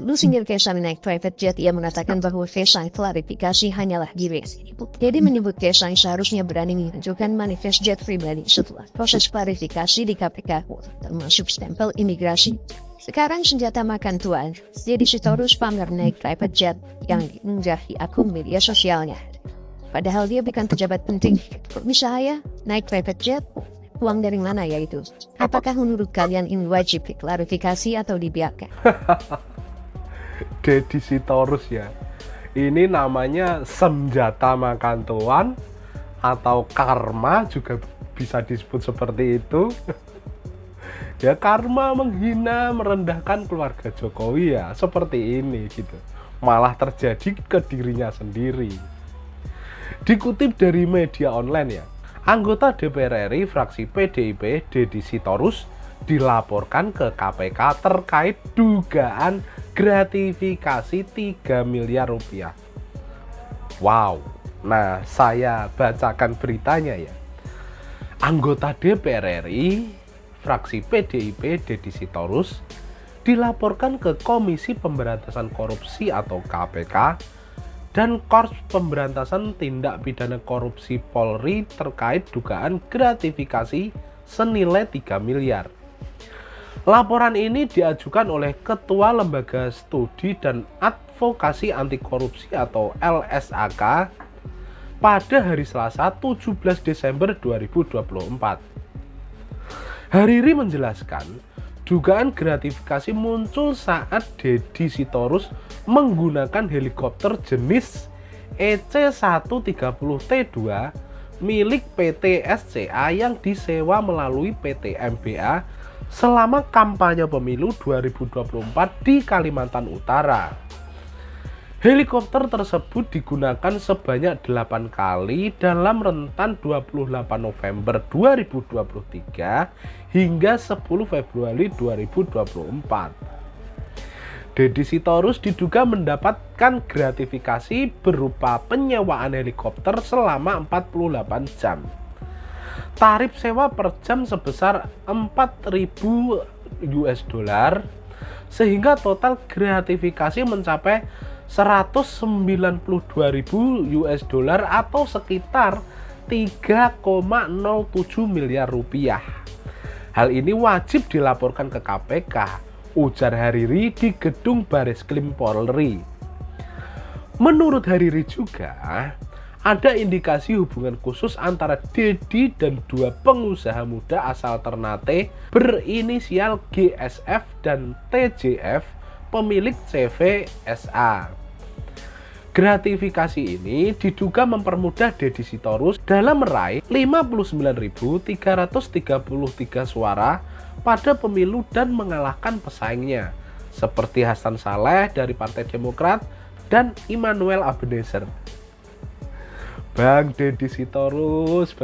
Dulu singgir Kaisang naik private jet, ia mengatakan bahwa Kaisang klarifikasi hanyalah diri. Teddy menyebut Kaisang seharusnya berani menunjukkan manifest jet pribadi setelah proses klarifikasi di KPK, termasuk stempel imigrasi. Sekarang senjata makan tuan, Deddy Sitorus pamer naik private jet yang diunggah di akun media sosialnya. Padahal dia bukan pejabat penting. Kok bisa ya naik private jet? Uang dari mana ya itu? Apakah menurut kalian ini wajib diklarifikasi atau dibiarkan? Deddy Sitorus ya. Ini namanya senjata makan tuan atau karma, juga bisa disebut seperti itu. Ya, karma menghina, merendahkan keluarga Jokowi ya, seperti ini gitu. Malah terjadi ke dirinya sendiri. Dikutip dari media online ya, anggota DPR RI fraksi PDIP Deddy Sitorus dilaporkan ke KPK terkait dugaan gratifikasi 3 miliar rupiah. Wow, nah saya bacakan beritanya ya. Anggota DPR RI fraksi PDIP Deddy Sitorus dilaporkan ke Komisi Pemberantasan Korupsi atau KPK dan Korps Pemberantasan Tindak Pidana Korupsi Polri terkait dugaan gratifikasi senilai 3 miliar. Laporan ini diajukan oleh Ketua Lembaga Studi dan Advokasi Anti Korupsi atau LSAK pada hari Selasa 17 Desember 2024. Hariri menjelaskan, dugaan gratifikasi muncul saat Deddy Sitorus menggunakan helikopter jenis EC-130T2 milik PT SCA yang disewa melalui PT MBA selama kampanye pemilu 2024 di Kalimantan Utara. Helikopter tersebut digunakan sebanyak 8 kali dalam rentan 28 November 2023 hingga 10 Februari 2024. Deddy Sitorus diduga mendapatkan gratifikasi berupa penyewaan helikopter selama 48 jam. Tarif sewa per jam sebesar 4.000 US dollar sehingga total gratifikasi mencapai 192.000 US dollar atau sekitar 3,07 miliar rupiah. Hal ini wajib dilaporkan ke KPK, ujar Hariri di gedung Bareskrim Polri. Menurut Hariri juga, ada indikasi hubungan khusus antara Deddy dan dua pengusaha muda asal Ternate berinisial GSF dan TJF pemilik CVSA. Gratifikasi ini diduga mempermudah Deddy Sitorus dalam meraih 59.333 suara pada pemilu dan mengalahkan pesaingnya seperti Hasan Saleh dari Partai Demokrat dan Immanuel Ebenezer. Bang Deddy Sitorus,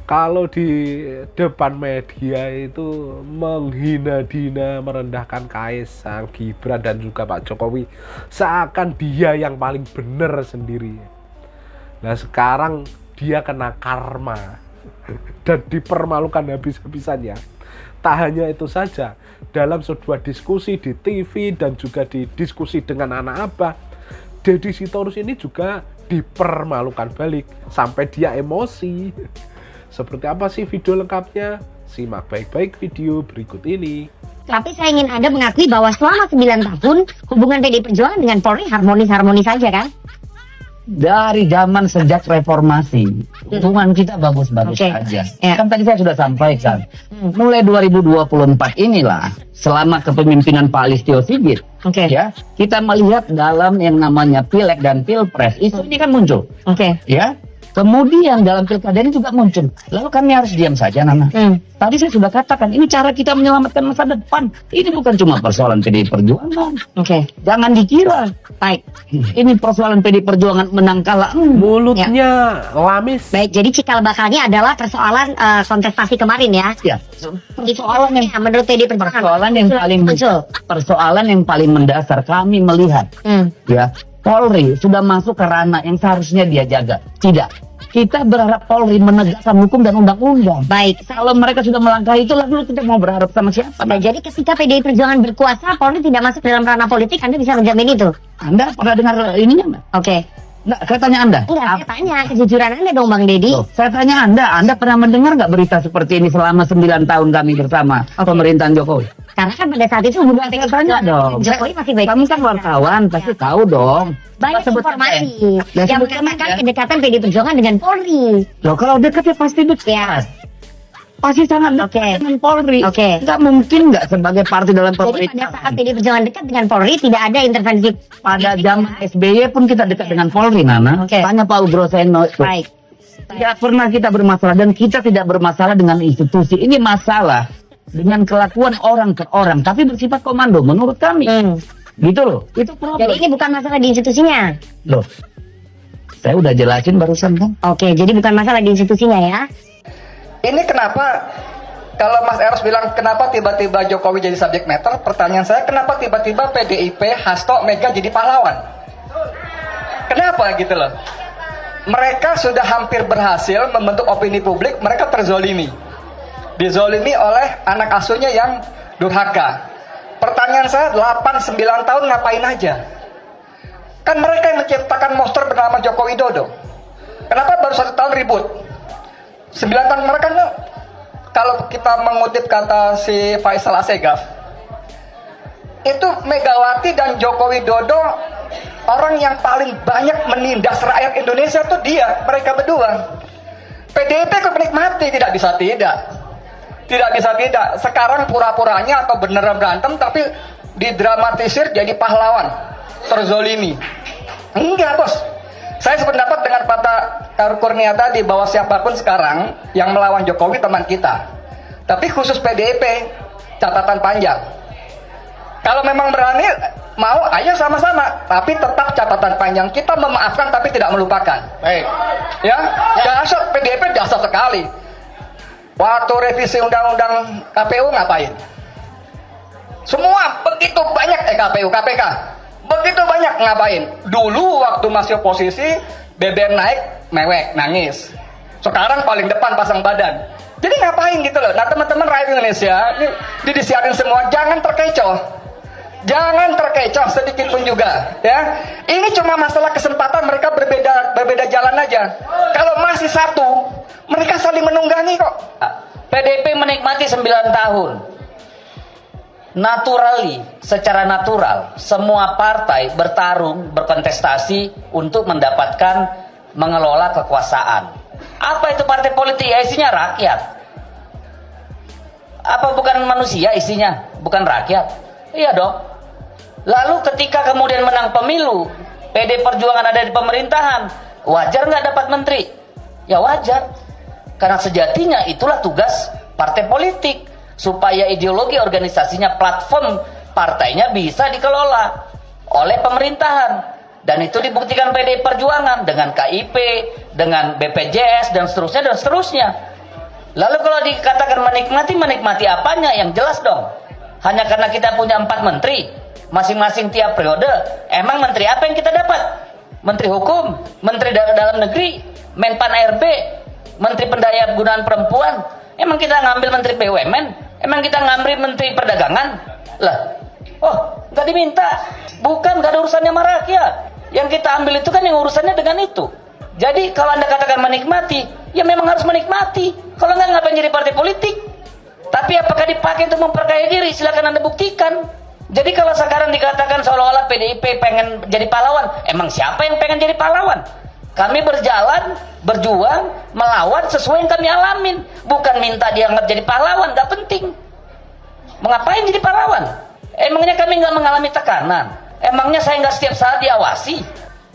kalau di depan media itu menghina-hina, merendahkan Kaisang, Gibran dan juga Pak Jokowi, seakan dia yang paling benar sendiri. Nah sekarang dia kena karma dan dipermalukan habis-habisannya. Tak hanya itu saja, dalam sebuah diskusi di TV dan juga di diskusi dengan anak abah, Deddy Sitorus ini juga dipermalukan balik sampai dia emosi. Seperti apa sih video lengkapnya? Simak baik-baik video berikut ini. Tapi saya ingin Anda mengakui bahwa selama 9 tahun hubungan PDI Perjuangan dengan Polri harmonis-harmonis saja kan? Dari zaman sejak reformasi, hubungan kita bagus-bagus aja. Ya. Kan tadi saya sudah sampaikan, mulai 2024 inilah, selama kepemimpinan Pak Listio Sigit, ya, kita melihat dalam yang namanya Pileg dan Pilpres, isu ini kan muncul. Ya. Kemudian dalam pilkada ini juga muncul. Lalu kami harus diam saja, Nana. Tadi saya sudah katakan, ini cara kita menyelamatkan masa depan. Ini bukan cuma persoalan PDI Perjuangan. Jangan dikira. Baik. Ini persoalan PDI Perjuangan menang kalah. Mulutnya lamis. Baik, jadi cikal bakalnya adalah persoalan kontestasi kemarin ya. Ya. Persoalan yang menurut PDI Perjuangan. Persoalan yang paling mendasar kami melihat. Ya. Polri sudah masuk ke ranah yang seharusnya dia jaga. Tidak. Kita berharap Polri menegakkan hukum dan undang-undang. Baik. Kalau mereka sudah melangkahi itu, lalu kita mau berharap sama siapa? Nah, jadi ketika PDI Perjuangan berkuasa, Polri tidak masuk dalam ranah politik, Anda bisa menjamin itu? Anda pernah dengar ininya nggak? Oke. Nggak, saya tanya Anda. Enggak, saya tanya kejujuran Anda dong, Bang Deddy. Loh, saya tanya Anda pernah mendengar nggak berita seperti ini selama 9 tahun kami bersama pemerintahan Jokowi? Karena kan pada saat itu hubungan Saya tanya dong. Jokowi masih baik. Kamu kan wartawan, pasti tahu dong. Banyak Sebutkan informasi Ya, yang sebutkan mengatakan aja. kedekatan PDI Perjuangan dengan Polri. Loh, kalau dekat ya pasti dekat. Ya. Pasti sangat dekat dengan Polri. Oke. Nggak mungkin nggak sebagai partai dalam Jadi pada pemerintahan. saat PDI Perjuangan dekat dengan Polri, tidak ada intervensi. Pada zaman SBY pun kita dekat dengan Polri, Nana. Oke. Tanya Pak Ugroseno. Baik. Tidak pernah kita bermasalah dan kita tidak bermasalah dengan institusi. Ini masalah dengan kelakuan orang ke orang, tapi bersifat komando menurut kami. Gitu loh. Itu Jadi problem. ini bukan masalah di institusinya. Loh. Saya udah jelasin barusan kan. Oke, jadi bukan masalah di institusinya ya. Ini kenapa kalau Mas Eros bilang kenapa tiba-tiba Jokowi jadi subjek matter, pertanyaan saya kenapa tiba-tiba PDIP, Hasto, Mega jadi pahlawan? Kenapa gitu loh? Mereka sudah hampir berhasil membentuk opini publik, mereka terzolimi. Dizolimi oleh anak asuhnya yang durhaka. Pertanyaan saya 8-9 tahun ngapain aja? Kan mereka yang menciptakan monster bernama Joko Widodo. Kenapa baru 1 tahun ribut? 9 tahun mereka kalau kita mengutip kata si Faisal Assegaf, itu Megawati dan Joko Widodo orang yang paling banyak menindas rakyat Indonesia tuh dia, mereka berdua. PDIP kok menikmati, tidak bisa tidak. Tidak bisa tidak. Sekarang pura-puranya atau beneran berantem tapi didramatisir jadi pahlawan, terzolimi. Enggak bos. Saya sependapat dengan Pak Kurnia tadi bahwa siapapun sekarang yang melawan Jokowi teman kita. Tapi khusus PDIP catatan panjang. Kalau memang berani mau ayo sama-sama, tapi tetap catatan panjang. Kita memaafkan tapi tidak melupakan. Baik. Ya, dasar PDIP dasar sekali. Waktu revisi undang-undang KPU ngapain? Semua begitu banyak KPU, KPK. Begitu banyak ngapain? Dulu waktu masih oposisi, BBM naik, mewek, nangis. Sekarang paling depan pasang badan. Jadi ngapain gitu loh? Nah teman-teman rakyat Indonesia, ini disiarin semua, jangan terkecoh. Jangan terkecoh sedikit pun juga, ya. Ini cuma masalah kesempatan mereka berbeda jalan aja. Kalau masih satu, mereka saling menunggangi kok. PDIP menikmati 9 tahun. Naturally, secara natural, semua partai bertarung, berkontestasi untuk mendapatkan mengelola kekuasaan. Apa itu partai politik? Ya, isinya rakyat. Apa bukan manusia isinya? Bukan rakyat? Iya dong. Lalu ketika kemudian menang pemilu, PD Perjuangan ada di pemerintahan, wajar nggak dapat menteri? Ya wajar. Karena sejatinya itulah tugas partai politik, supaya ideologi organisasinya, platform partainya bisa dikelola oleh pemerintahan. Dan itu dibuktikan PDI Perjuangan dengan KIP, dengan BPJS, dan seterusnya, dan seterusnya. Lalu kalau dikatakan menikmati apanya? Yang jelas dong. Hanya karena kita punya 4 menteri, masing-masing tiap periode, emang menteri apa yang kita dapat? Menteri Hukum, Menteri Dalam Negeri, Menpan RB, Menteri Pendayaan Perempuan. Emang kita ngambil Menteri BUMN? Emang kita ngambil Menteri Perdagangan? Lah, oh, nggak diminta. Bukan, nggak ada urusannya sama rakyat. Yang kita ambil itu kan yang urusannya dengan itu. Jadi kalau Anda katakan menikmati, ya memang harus menikmati. Kalau nggak, ngapain jadi partai politik? Tapi apakah dipakai untuk memperkaya diri? Silakan Anda buktikan. Jadi kalau sekarang dikatakan seolah-olah PDIP pengen jadi pahlawan, emang siapa yang pengen jadi pahlawan? Kami berjalan, berjuang, melawan sesuai yang kami alamin. Bukan minta dianggap jadi pahlawan, nggak penting. Mengapain jadi pahlawan? Emangnya kami nggak mengalami tekanan? Emangnya saya nggak setiap saat diawasi?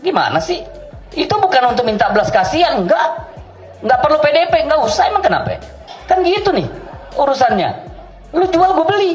Gimana sih? Itu bukan untuk minta belas kasihan, enggak. Nggak perlu PDP, nggak usah, emang kenapa? Kan gitu nih urusannya. Lu jual, gue beli.